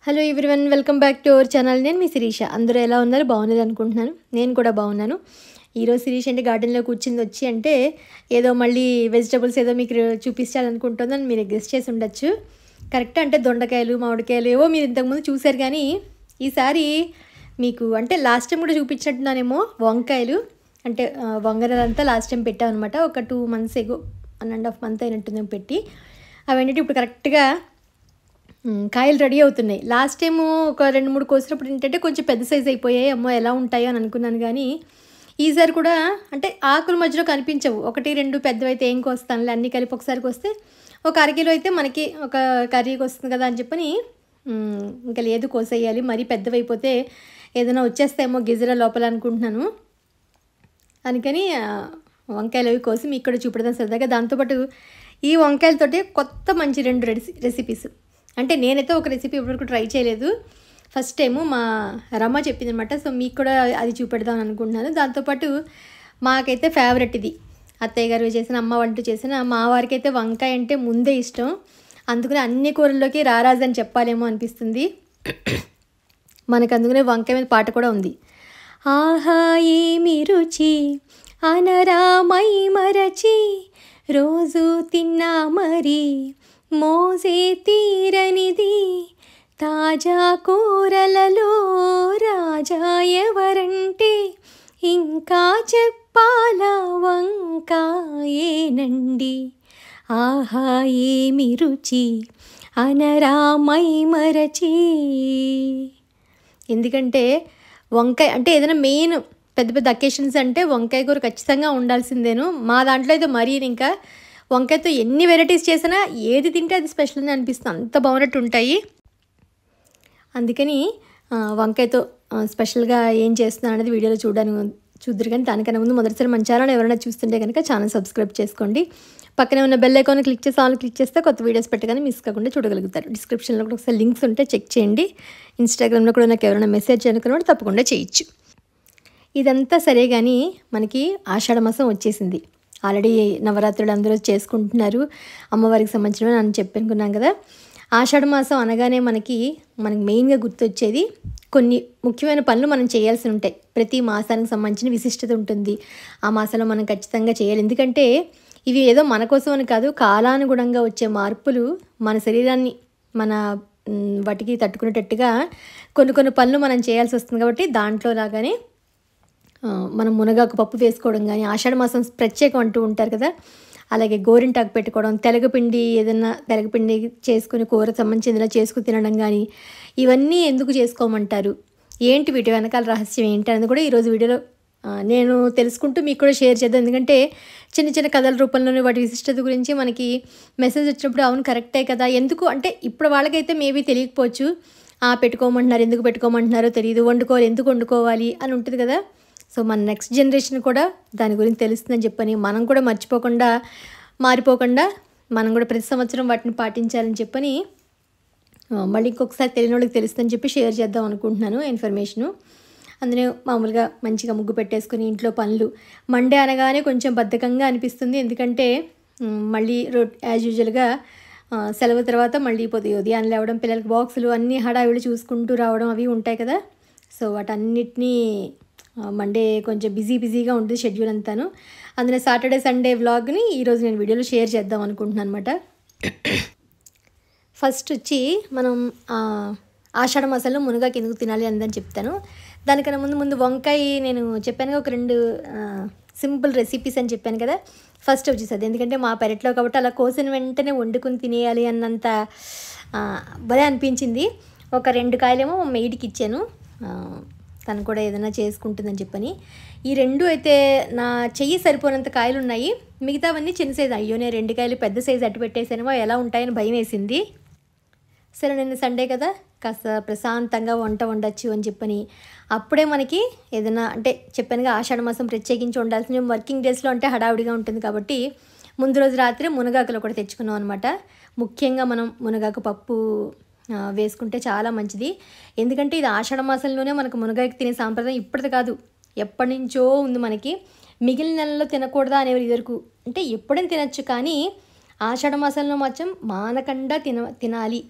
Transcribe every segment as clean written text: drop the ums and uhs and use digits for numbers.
Hello everyone, welcome back to our channel. నేను మీ శిరీష. అందరూ ఎలా ఉన్నారు? బాగున్నారు అనుకుంటున్నాను. నేను కూడా బాగున్నాను. ఈరోజు శిరీష అంటే గార్డెన్లో కూర్చుంది వచ్చి అంటే ఏదో మళ్ళీ వెజిటబుల్స్ ఏదో మీకు చూపించాలనుకుంటుందని మీరు గెస్ట్ చేసి ఉండొచ్చు. కరెక్ట్. అంటే దొండకాయలు, మామిడికాయలు ఏవో మీరు ఇంతకుముందు చూశారు, కానీ ఈసారి మీకు అంటే లాస్ట్ టైం కూడా చూపించినట్టున్నానేమో వంకాయలు. అంటే వంగరంతా లాస్ట్ టైం పెట్టామన్నమాట. ఒక 2 months ఎగో 1.5 month అయినట్టుంది పెట్టి. అవేంటంటే ఇప్పుడు కరెక్ట్గా కాయలు రెడీ అవుతున్నాయి. లాస్ట్ టైము ఒక 2-3 కోసినప్పుడు ఏంటంటే కొంచెం పెద్ద సైజ్ అయిపోయాయి. అమ్మో ఎలా ఉంటాయో అని అనుకున్నాను, కానీ ఈసారి కూడా అంటే ఆకుల మధ్యలో కనిపించవు. 1-2 పెద్దవైతే ఏం కోస్తానులే, అన్నీ కలిపి ఒకసారికి వస్తే ఒక అరకిలో అయితే మనకి ఒక కర్రీకి వస్తుంది కదా అని చెప్పని ఇంకా లేదు, కోసేయాలి. మరీ పెద్దవైపోతే ఏదైనా వచ్చేస్తాయేమో గిజర లోపల అనుకుంటున్నాను. అందుకని వంకాయలు అవి కోసి మీకు కూడా చూపెడదాం సరదాగా. దాంతోపాటు ఈ వంకాయలతోటి కొత్త మంచి 2 రెసిపీస్. అంటే నేనైతే ఒక రెసిపీ ఇప్పటివరకు ట్రై చేయలేదు, ఫస్ట్ టైము మా రమ్మ చెప్పింది అనమాట. సో మీకు కూడా అది చూపెడదాం అనుకుంటున్నాను. దాంతోపాటు మాకైతే ఫేవరెట్ ఇది, అత్తయ్య గారు చేసిన, అమ్మ వంట చేసిన. మా వారికి అయితే వంకాయ అంటే ముందే ఇష్టం. అందుకని అన్ని కూరల్లోకి రారాజు అని చెప్పాలేమో అనిపిస్తుంది మనకు. అందుకనే వంకాయ మీద పాట కూడా ఉంది. ఆహా ఏమి రుచి అనరామై మరచి రోజు తిన్నా మరి మోసే తీరనిది తాజా కూరలలో రాజా ఎవరంటే ఇంకా చెప్పాలా వంకాయేనండి. ఆహా ఏమి రుచి అనరామై మరచి. ఎందుకంటే వంకాయ అంటే ఏదైనా మెయిన్ పెద్ద పెద్ద అకేషన్స్ అంటే వంకాయ కూర ఖచ్చితంగా ఉండాల్సిందేను. మా దాంట్లో అయితే మరీ ఇంకా వంకాయతో ఎన్ని వెరైటీస్ చేసినా ఏది తింటే అది స్పెషల్ అని అనిపిస్తుంది, అంత బాగున్నట్టు ఉంటాయి. అందుకని వంకాయతో స్పెషల్గా ఏం చేస్తున్నాను అనేది వీడియోలో చూద్దరు. కానీ దానికన్నా ముందు మొదటిసారి మన ఛానల్ ఎవరైనా చూస్తుంటే కనుక ఛానల్ సబ్స్క్రైబ్ చేసుకోండి. పక్కనే ఉన్న బెల్ ఐకాన్ క్లిక్ చేసి ఆల్ క్లిక్ చేస్తే కొత్త వీడియోస్ పెట్టగానే మిస్ కాకుండా చూడగలుగుతారు. డిస్క్రిప్షన్లో కూడా ఒకసారి లింక్స్ ఉంటే చెక్ చేయండి. ఇన్స్టాగ్రామ్లో కూడా నాకు ఎవరైనా మెసేజ్ అనుకున్నప్పుడు తప్పకుండా చేయొచ్చు. ఇదంతా సరే, కానీ మనకి ఆషాఢ మాసం వచ్చేసింది. ఆల్రెడీ నవరాత్రులు అందరూ చేసుకుంటున్నారు, అమ్మవారికి సంబంధించిన అని చెప్పనుకున్నాం కదా. ఆషాఢ మాసం అనగానే మనకి మెయిన్గా గుర్తొచ్చేది కొన్ని ముఖ్యమైన పనులు మనం చేయాల్సి ఉంటాయి. ప్రతి మాసానికి సంబంధించిన విశిష్టత ఉంటుంది. ఆ మాసంలో మనం ఖచ్చితంగా చేయాలి. ఎందుకంటే ఇవి ఏదో మన కోసం అని కాదు, కాలానుగుణంగా వచ్చే మార్పులు మన శరీరాన్ని మన వాటికి తట్టుకునేటట్టుగా కొన్ని పనులు మనం చేయాల్సి వస్తుంది. కాబట్టి దాంట్లో లాగానే మనం మునగాకు పప్పు వేసుకోవడం కానీ, ఆషాఢ మాసం ప్రత్యేకం అంటూ ఉంటారు కదా. అలాగే గోరింటాకు పెట్టుకోవడం, తెలగపిండి ఏదైనా తెలగపిండి చేసుకుని కూర సంబంధించిన చేసుకుని తినడం కానీ, ఇవన్నీ ఎందుకు చేసుకోమంటారు, ఏంటి వీటి వెనకాల రహస్యం ఏంటి అనేది కూడా ఈరోజు వీడియోలో నేను తెలుసుకుంటూ మీకు కూడా షేర్ చేద్దాం. ఎందుకంటే చిన్న చిన్న కథల రూపంలోనే వాటి విశిష్టత గురించి మనకి మెసేజ్ వచ్చినప్పుడు అవును కరెక్టే కదా. ఎందుకు అంటే ఇప్పుడు వాళ్ళకైతే మేబీ తెలియకపోవచ్చు, పెట్టుకోమంటున్నారు, ఎందుకు పెట్టుకోమంటున్నారో తెలియదు, ఎందుకు వండుకోవాలి అని ఉంటుంది కదా. సో మన నెక్స్ట్ జనరేషన్ కూడా దాని గురించి తెలుస్తుందని చెప్పని, మనం కూడా మారిపోకుండా మనం కూడా ప్రతి సంవత్సరం వాటిని పాటించాలని చెప్పని, మళ్ళీ ఇంకొకసారి తెలియని వాళ్ళకి తెలుస్తుందని చెప్పి షేర్ చేద్దాం అనుకుంటున్నాను ఇన్ఫర్మేషను. అందులో మామూలుగా మంచిగా ముగ్గు పెట్టేసుకుని ఇంట్లో పనులు. మండే అనగానే కొంచెం బద్ధకంగా అనిపిస్తుంది, ఎందుకంటే మళ్ళీ యాజ్ యూజువల్గా సెలవు తర్వాత మళ్ళీ ఉదయాన్నే లేవడం, పిల్లలకి బాక్సులు అన్నీ హడావిడి చూసుకుంటూ రావడం అవి ఉంటాయి కదా. సో వాటన్నిటినీ మండే కొంచెం బిజీగా ఉంటుంది షెడ్యూల్ అంతాను. అందులో సాటర్డే సండే వ్లాగ్ని ఈరోజు నేను వీడియోలో షేర్ చేద్దాం అనుకుంటున్నాను అనమాట. ఫస్ట్ వచ్చి మనం ఆషాఢ మాసంలో మునగాకు ఎందుకు తినాలి అందని చెప్తాను. దానికన్నా ముందు వంకాయ నేను చెప్పాను ఒక 2 సింపుల్ రెసిపీస్ అని చెప్పాను కదా. ఫస్ట్ వచ్చేసి అది, ఎందుకంటే మా పెరట్లో కాబట్టి అలా కోసిన వెంటనే వండుకొని తినేయాలి అన్నంత భలే అనిపించింది. ఒక 2 కాయలేమో మా మెయిడ్కి ఇచ్చాను, తను కూడా ఏదైనా చేసుకుంటుందని చెప్పని. ఈ 2 అయితే నా చెయ్యి సరిపోనంత కాయలు ఉన్నాయి, మిగతావన్నీ చిన్న సైజు. అయ్యో నేను 2 కాయలు పెద్ద సైజు అట్టు పెట్టేసానేమో, ఎలా ఉంటాయని భయం వేసింది. సరే నిన్న సండే కదా, కాస్త ప్రశాంతంగా వంట వండొచ్చు అని చెప్పని, అప్పుడే మనకి ఏదైనా అంటే చెప్పానుగా ఆషాఢ మాసం ప్రత్యేకించి వండాల్సిన వర్కింగ్ డేస్లో అంటే హడావుడిగా ఉంటుంది కాబట్టి ముందు రోజు రాత్రి మునగాకులు కూడా తెచ్చుకున్నాం అనమాట. ముఖ్యంగా మనం మునగాకు పప్పు వేసుకుంటే చాలా మంచిది. ఎందుకంటే ఇది ఆషాఢ మాసంలోనే మనకు మునగాకు తినే సాంప్రదాయం ఇప్పటిది కాదు, ఎప్పటి నుంచో ఉంది మనకి. మిగిలిన నెలలో తినకూడదా అనేవి ఇదివరకు, అంటే ఎప్పుడైనా తినచ్చు, కానీ ఆషాఢ మాసంలో మాత్రం మానకుండా తినాలి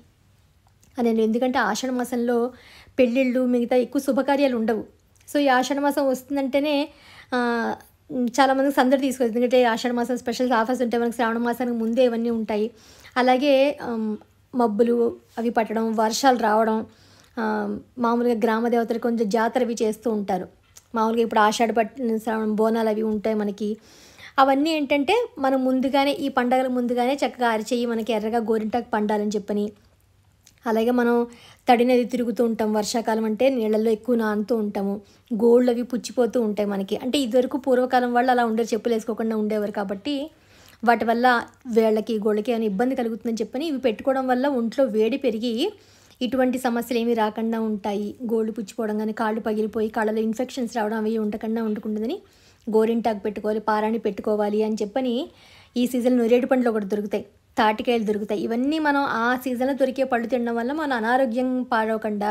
నేను ఎందుకంటే ఆషాఢ మాసంలో పెళ్ళిళ్ళు మిగతా ఎక్కువ శుభకార్యాలు ఉండవు. సో ఈ ఆషాఢ మాసం వస్తుందంటేనే చాలామందికి సందడి తీసుకొస్తుంది. ఎందుకంటే ఆషాఢ మాసం స్పెషల్ ఆఫర్స్ ఉంటాయి, మనకి శ్రావణ మాసానికి ముందే ఇవన్నీ ఉంటాయి. అలాగే మబ్బులు అవి పట్టడం, వర్షాలు రావడం, మామూలుగా గ్రామ దేవతలు కొంచెం జాతర అవి చేస్తూ ఉంటారు. మామూలుగా ఇప్పుడు ఆషాఢ శ్రావణం బోనాలు అవి ఉంటాయి మనకి. అవన్నీ ఏంటంటే మనం ముందుగానే ఈ పండగల ముందుగానే చక్కగా అరిచేయి మనకి ఎర్రగా గోరింటాకు పండాలని చెప్పని. అలాగే మనం తడి నది తిరుగుతూ ఉంటాం, వర్షాకాలం అంటే నీళ్ళల్లో ఎక్కువ నానుతూ ఉంటాము, గోళ్ళు అవి పుచ్చిపోతూ ఉంటాయి మనకి. అంటే ఇదివరకు పూర్వకాలం వాళ్ళు అలా ఉండేవారు, చెప్పులు వేసుకోకుండా ఉండేవారు. కాబట్టి వాటి వల్ల వేళ్ళకి గోళ్ళకి ఏమైనా ఇబ్బంది కలుగుతుందని చెప్పని ఇవి పెట్టుకోవడం వల్ల ఒంట్లో వేడి పెరిగి ఇటువంటి సమస్యలు ఏమీ రాకుండా ఉంటాయి. గోళ్ళు పుచ్చిపోవడం కానీ, కాళ్ళు పగిలిపోయి కళ్ళలో ఇన్ఫెక్షన్స్ రావడం అవి ఉండకుండా ఉంటుందని గోరింటాకు పెట్టుకోవాలి, పారాణి పెట్టుకోవాలి అని చెప్పని ఈ సీజన్లో నేరేడు పండ్లు ఒకటి దొరుకుతాయి, తాటికాయలు దొరుకుతాయి. ఇవన్నీ మనం ఆ సీజన్లో దొరికే పళ్ళు తినడం వల్ల మన అనారోగ్యం పాడవకుండా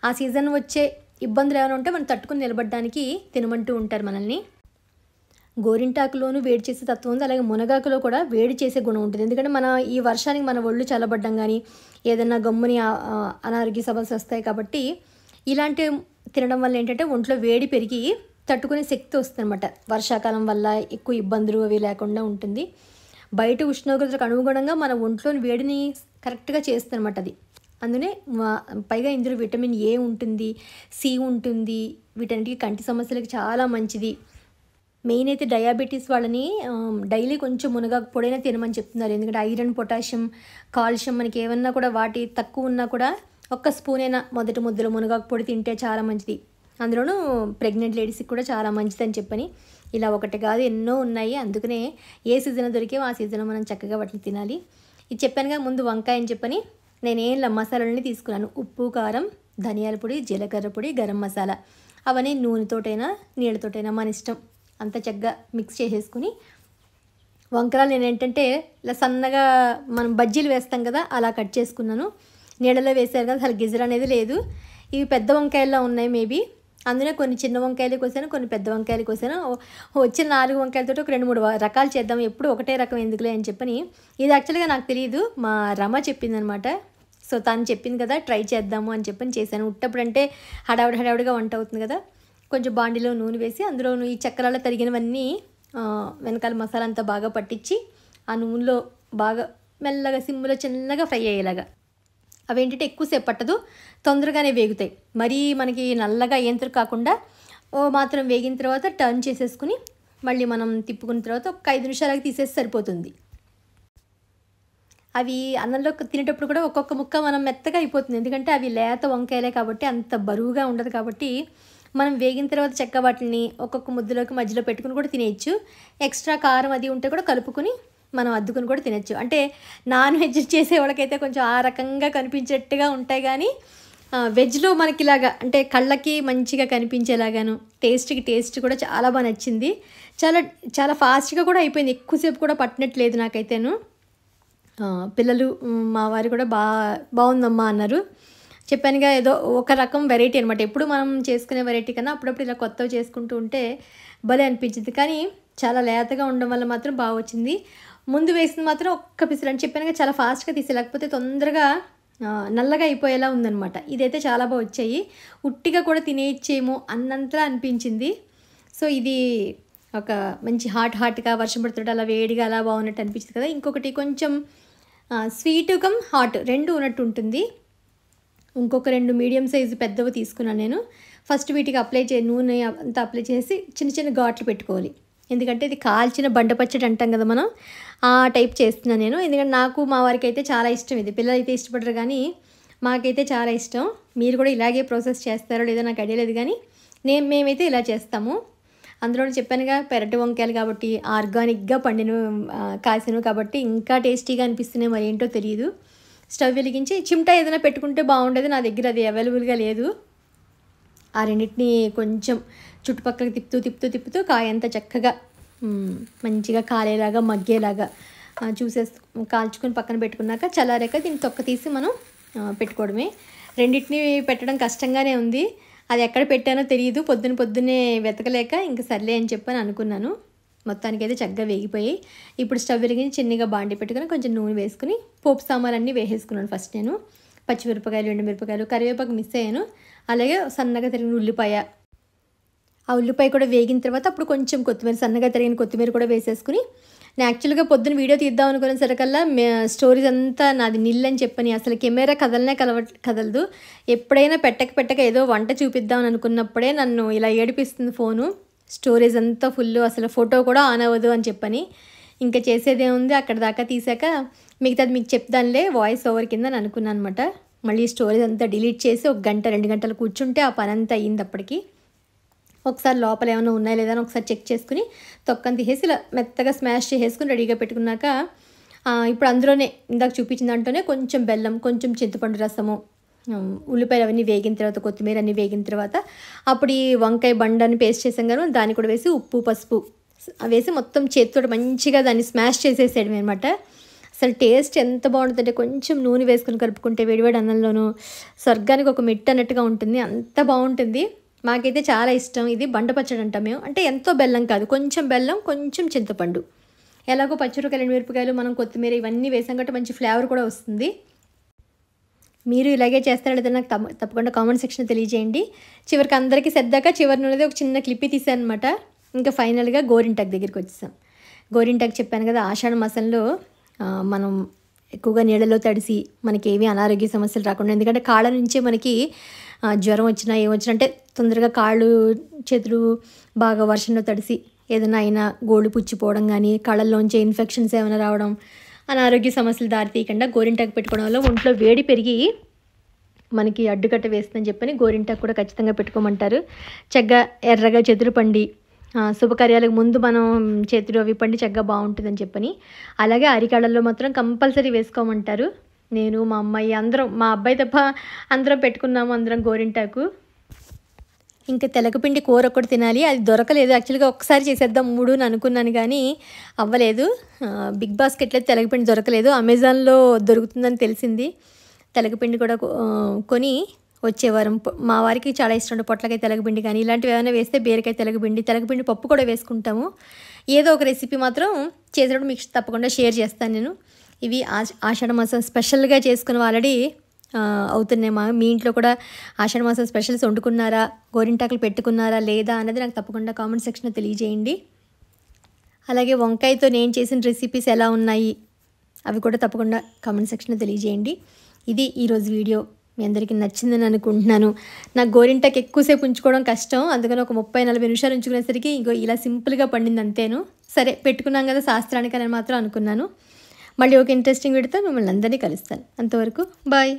ఆ సీజన్ వచ్చే ఇబ్బందులు ఏమైనా ఉంటే మనం తట్టుకుని నిలబడడానికి తినమంటూ ఉంటారు మనల్ని. గోరింటాకులోనూ వేడి చేసే తత్వం ఉంది, అలాగే మునగాకులో కూడా వేడి చేసే గుణం ఉంటుంది. ఎందుకంటే మన ఈ వర్షానికి మన ఒళ్ళు చల్లబడ్డం కానీ ఏదైనా గమ్ముని అనారోగ్య సమస్యలు వస్తాయి. కాబట్టి ఇలాంటి తినడం వల్ల ఏంటంటే ఒంట్లో వేడి పెరిగి తట్టుకునే శక్తి వస్తుంది అనమాట. వర్షాకాలం వల్ల ఎక్కువ ఇబ్బందులు అవి లేకుండా ఉంటుంది. బయట ఉష్ణోగ్రతలకు అనుగుణంగా మన ఒంట్లోని వేడిని కరెక్ట్గా చేస్తుంది అనమాట అది. అందునే పైగా ఇందులో విటమిన్ ఏ ఉంటుంది, సి ఉంటుంది, వీటన్నిటికీ కంటి సమస్యలకి చాలా మంచిది. మెయిన్ అయితే డయాబెటీస్ వాళ్ళని డైలీ కొంచెం మునగాకు పొడైనా తినమని చెప్తున్నారు. ఎందుకంటే ఐరన్, పొటాషియం, కాల్షియం మనకి ఏమన్నా కూడా వాటి తక్కువ ఉన్నా కూడా ఒక్క స్పూన్ అయినా మొదటి ముద్దలో మునగాకు పొడి తింటే చాలా మంచిది. అందులోనూ ప్రెగ్నెంట్ లేడీస్కి కూడా చాలా మంచిదని చెప్పని ఇలా ఒకటి కాదు ఎన్నో ఉన్నాయి. అందుకనే ఏ సీజన్ దొరికేవో ఆ సీజన్లో మనం చక్కగా వాటిని తినాలి. ఇది చెప్పానుగా ముందు వంకాయ అని చెప్పని నేనేం మసాలాలని తీసుకున్నాను. ఉప్పు, కారం, ధనియాల పొడి, జీలకర్ర పొడి, గరం మసాలా, అవన్నీ నూనెతోటైనా నీళ్ళతోటైనా మన ఇష్టం అంత చక్కగా మిక్స్ చేసేసుకుని వంకాయలు నేను ఏంటంటే ఇలా సన్నగా మనం బజ్జీలు వేస్తాం కదా అలా కట్ చేసుకున్నాను. నీళ్ళలో వేసారు కదా అసలు గిజర్ అనేది లేదు. ఇవి పెద్ద వంకాయల్లో ఉన్నాయి మేబీ, అందులో కొన్ని చిన్న వంకాయలు కోసాను, కొన్ని పెద్ద వంకాయలు కోసాను. వచ్చిన 4 వంకాయలతో ఒక 2-3 రకాలు చేద్దాం, ఎప్పుడు ఒకటే రకం ఎందుకులే అని చెప్పని. ఇది యాక్చువల్గా నాకు తెలియదు, మా రమ చెప్పిందనమాట. సో తను చెప్పింది కదా ట్రై చేద్దాము అని చెప్పని చేశాను. ఉట్టప్పుడు అంటే హడావుడిగా వంట అవుతుంది కదా. కొంచెం బాండిలో నూనె వేసి అందులో ఈ చక్రాలు తరిగినవన్నీ వెనకాల మసాలా అంతా బాగా పట్టించి ఆ నూనెలో బాగా మెల్లగా సిమ్లో చిన్నగా ఫ్రై అయ్యేలాగా. అవేంటంటే ఎక్కువసేపు పట్టదు, తొందరగానే వేగుతాయి. మరీ మనకి నల్లగా అయ్యేంతకు కాకుండా మాత్రం వేగిన తర్వాత టర్న్ చేసేసుకుని మళ్ళీ మనం తిప్పుకున్న తర్వాత ఒక 5 నిమిషాలకి తీసేసి సరిపోతుంది. అవి అన్నంలో తినేటప్పుడు కూడా ఒక్కొక్క ముక్క మనం మెత్తగా అయిపోతుంది. ఎందుకంటే అవి లేత వంకాయలే కాబట్టి అంత బరువుగా ఉండదు. కాబట్టి మనం వేగిన తర్వాత చెక్క వాటిని ఒక్కొక్క ముద్దలోకి మధ్యలో పెట్టుకుని కూడా తినేయచ్చు. ఎక్స్ట్రా కారం అది ఉంటే కూడా కలుపుకొని మనం అద్దుకుని కూడా తినచ్చు. అంటే నాన్ వెజ్ చేసే వాళ్ళకైతే కొంచెం ఆ రకంగా కనిపించేట్టుగా ఉంటాయి, కానీ వెజ్లో మనకి ఇలాగా అంటే కళ్ళకి మంచిగా కనిపించేలాగాను టేస్ట్ కూడా చాలా బాగా నచ్చింది. చాలా ఫాస్ట్గా కూడా అయిపోయింది, ఎక్కువసేపు కూడా పట్టినట్లేదు నాకైతేను. పిల్లలు మా వారు కూడా బాగుందమ్మా అన్నారు. చెప్పానుగా ఏదో ఒక రకం వెరైటీ అనమాట. ఎప్పుడు మనం చేసుకునే వెరైటీ కన్నా అప్పుడప్పుడు ఇలా కొత్తవి చేసుకుంటూ ఉంటే భలే అనిపించింది. కానీ చాలా లేతగా ఉండడం వల్ల మాత్రం బాగా వచ్చింది. ముందు వేసింది మాత్రం ఒక్క పిసిరు అని చెప్పానుగా చాలా ఫాస్ట్గా తీసే, లేకపోతే తొందరగా నల్లగా అయిపోయేలా ఉందన్నమాట. ఇదైతే చాలా బాగా వచ్చాయి, ఉట్టిగా కూడా తినేయచ్చేమో అన్నంతలా అనిపించింది. సో ఇది ఒక మంచి హాట్గా వర్షం పడుతుంటే అలా వేడిగా అలా బాగున్నట్టు అనిపించింది కదా. ఇంకొకటి కొంచెం స్వీట్ కమ్ హాట్ రెండు ఉన్నట్టు ఉంటుంది. ఇంకొక 2 మీడియం సైజు పెద్దవి తీసుకున్నాను నేను. ఫస్ట్ వీటికి నూనె అంతా అప్లై చేసి చిన్న ఘాట్లు పెట్టుకోవాలి. ఎందుకంటే ఇది కాల్చిన బండ పచ్చడి అంటాం కదా మనం, ఆ టైప్ చేస్తున్నాను నేను. ఎందుకంటే నాకు మా వారికి అయితే చాలా ఇష్టం ఇది. పిల్లలు అయితే ఇష్టపడరు కానీ మాకైతే చాలా ఇష్టం. మీరు కూడా ఇలాగే ప్రాసెస్ చేస్తారో లేదో నాకు ఐడియా లేదు, కానీ మేమైతే ఇలా చేస్తాము. అందులో చెప్పానుగా పెరటి వంకాయలు కాబట్టి ఆర్గానిక్గా పండిన కాసినవి కాబట్టి ఇంకా టేస్టీగా అనిపిస్తున్నాయి, మరి ఏంటో తెలియదు. స్టవ్ వెలిగించి చిమ్టా ఏదైనా పెట్టుకుంటే బాగుండేది, నా దగ్గర అది అవైలబుల్గా లేదు. ఆ రెండింటిని కొంచెం చుట్టుపక్కలకి తిప్పుతూ కాయ అంతా చక్కగా మంచిగా కాలేలాగా మగ్గేలాగా కాల్చుకొని పక్కన పెట్టుకున్నాక చల్లారాక దీన్ని తొక్క తీసి మనం పెట్టుకోవడమే. రెండింటిని పెట్టడం కష్టంగానే ఉంది, అది ఎక్కడ పెట్టానో తెలియదు. పొద్దున్నే వెతకలేక ఇంక సర్లే అని చెప్పని అనుకున్నాను. మొత్తానికి అయితే చక్కగా వేగిపోయి ఇప్పుడు స్టవ్ వెలిగించి చిన్నగా బాండి పెట్టుకుని కొంచెం నూనె వేసుకుని పోపు సామాన్లన్నీ వేసేసుకున్నాను ఫస్ట్ నేను. పచ్చిమిరపకాయలు, ఎండుమిరపకాయలు, కరివేపాకు మిస్ అయ్యాను. అలాగే సన్నగా తరిగిన ఉల్లిపాయ. ఆ ఉల్లిపాయ కూడా వేగిన తర్వాత అప్పుడు కొంచెం కొత్తిమీర, సన్నగా తరిగిన కొత్తిమీర కూడా వేసేసుకుని, నేను యాక్చువల్గా పొద్దున్న వీడియో తీద్దాం అనుకునే సరికల్లా స్టోరీస్ అంతా నాది నిల్లని చెప్పని అసలు కెమెరా కదలదు. ఎప్పుడైనా పెట్టక ఏదో వంట చూపిద్దాం అనుకున్నప్పుడే నన్ను ఇలా ఏడిపిస్తుంది ఫోను. స్టోరేజ్ అంతా ఫుల్, అసలు ఫోటో కూడా ఆన్ అవ్వదు అని చెప్పని. ఇంకా చేసేదేముంది, అక్కడ దాకా తీసాక మిగతాది మీకు చెప్దానులే వాయిస్ ఓవర్ కింద అని అనుకున్నాను అనమాట. మళ్ళీ స్టోరేజ్ అంతా డిలీట్ చేసి 1 గంట 2 గంటలు కూర్చుంటే ఆ పని అంతా అయ్యింది. అప్పటికి ఒకసారి లోపల ఏమైనా ఉన్నాయా లేదా అని ఒకసారి చెక్ చేసుకుని తొక్కని తీసేసి ఇలా మెత్తగా స్మాష్ చేసేసుకుని రెడీగా పెట్టుకున్నాక ఇప్పుడు అందులోనే ఇందాక చూపించిన దాంట్లోనే కొంచెం బెల్లం, కొంచెం చింతపండు రసము, ఉల్లిపాయలు అవన్నీ వేగిన తర్వాత, కొత్తిమీర అన్నీ వేగిన తర్వాత అప్పుడు ఈ వంకాయ బండని పేస్ట్ చేసాం కదా, దాన్ని కూడా వేసి ఉప్పు, పసుపు వేసి మొత్తం చేతితో మంచిగా దాన్ని స్మాష్ చేసేసేయడం అనమాట. అసలు టేస్ట్ ఎంత బాగుంటుందంటే కొంచెం నూనె వేసుకుని కలుపుకుంటే వేడివేడి అన్నంలోనూ స్వర్గానికి ఒక మెట్టు అన్నట్టుగా ఉంటుంది. అంత బాగుంటుంది. మాకైతే చాలా ఇష్టం. ఇది బండ పచ్చడి అంటాం మేము. అంటే ఎంతో బెల్లం కాదు, కొంచెం బెల్లం, కొంచెం చింతపండు. ఎలాగో పచ్చిమిరపకాయలు, ఎండుమిరపకాయలు, మనం కొత్తిమీర ఇవన్నీ వేసాం కాబట్టి మంచి ఫ్లేవర్ కూడా వస్తుంది. మీరు ఇలాగే చేస్తారో లేదో నాకు తప్పకుండా కామెంట్ సెక్షన్ తెలియజేయండి. చివరికి అందరికీ సర్దాక చివరి నుండి ఒక చిన్న క్లిప్ తీసాను అనమాట. ఇంకా ఫైనల్గా గోరింటాకు దగ్గరికి వచ్చేసాం. గోరింటాకు చెప్పాను కదా, ఆషాఢ మాసంలో మనం ఎక్కువగా నీళ్ళలో తడిసి మనకి ఏమీ అనారోగ్య సమస్యలు రాకుండా, ఎందుకంటే కాళ్ళ నుంచే మనకి జ్వరం వచ్చినా ఏమొచ్చినా అంటే తొందరగా కాళ్ళు చేతులు బాగా వర్షంలో తడిసి ఏదైనా అయినా గోళ్ళు పుచ్చిపోవడం కానీ, కళ్ళల్లోంచి ఇన్ఫెక్షన్స్ ఏమైనా రావడం, అనారోగ్య సమస్యలు దారితీయకుండా గోరింటాకు పెట్టుకోవడం వల్ల ఒంట్లో వేడి పెరిగి మనకి అడ్డుకట్ట వేస్తుందని చెప్పని గోరింటాకు కూడా ఖచ్చితంగా పెట్టుకోమంటారు. చక్కగా ఎర్రగా చెదురు పండి శుభకార్యాలకు ముందు మనం చేతులు అవి పండి చక్కగా బాగుంటుందని చెప్పని. అలాగే అరికాళ్ళల్లో మాత్రం కంపల్సరీ వేసుకోమంటారు. నేను, మా అమ్మాయి అందరం, మా అబ్బాయి తప్ప అందరం పెట్టుకున్నాము అందరం గోరింటాకు. ఇంకా తెలకపిండి కూర ఒకటి తినాలి, అది దొరకలేదు. యాక్చువల్గా ఒకసారి చేసేద్దాం 3 అని అనుకున్నాను కానీ అవ్వలేదు. బిగ్ బాస్కెట్లో తెలకపిండి దొరకలేదు. అమెజాన్లో దొరుకుతుందని తెలిసింది. తెలకపిండి కూడా కొని వచ్చే వారం మా వారికి చాలా ఇష్టం. పొట్లకాయ తెలగపిండి కానీ ఇలాంటివి ఏమైనా వేస్తే బీరకాయ తెలగపిండి పప్పు కూడా వేసుకుంటాము. ఏదో ఒక రెసిపీ మాత్రం చేసేటప్పుడు మీకు తప్పకుండా షేర్ చేస్తాను నేను. ఇవి ఆషాఢ మాసం స్పెషల్గా చేసుకుని ఆల్రెడీ అవుతున్నాయి. మీ ఇంట్లో కూడా ఆషాఢ మాసం స్పెషల్స్ వండుకున్నారా, గోరింటాకులు పెట్టుకున్నారా లేదా అన్నది నాకు తప్పకుండా కామెంట్ సెక్షన్లో తెలియజేయండి. అలాగే వంకాయతో నేను చేసిన రెసిపీస్ ఎలా ఉన్నాయి అవి కూడా తప్పకుండా కామెంట్ సెక్షన్లో తెలియజేయండి. ఇది ఈరోజు వీడియో. మీ అందరికీ నచ్చిందని అనుకుంటున్నాను. నాకు గోరింటాకు ఎక్కువసేపు ఉంచుకోవడం కష్టం, అందుకని ఒక 30-40 నిమిషాలు ఉంచుకునేసరికి ఇంకో ఇలా సింపుల్గా పండింది అంతేను. సరే పెట్టుకున్నాం కదా శాస్త్రానికి అని మాత్రం అనుకున్నాను. మళ్ళీ ఒక ఇంట్రెస్టింగ్ వీడియోతో మిమ్మల్ని అందరినీ కలుస్తాను. అంతవరకు బాయ్.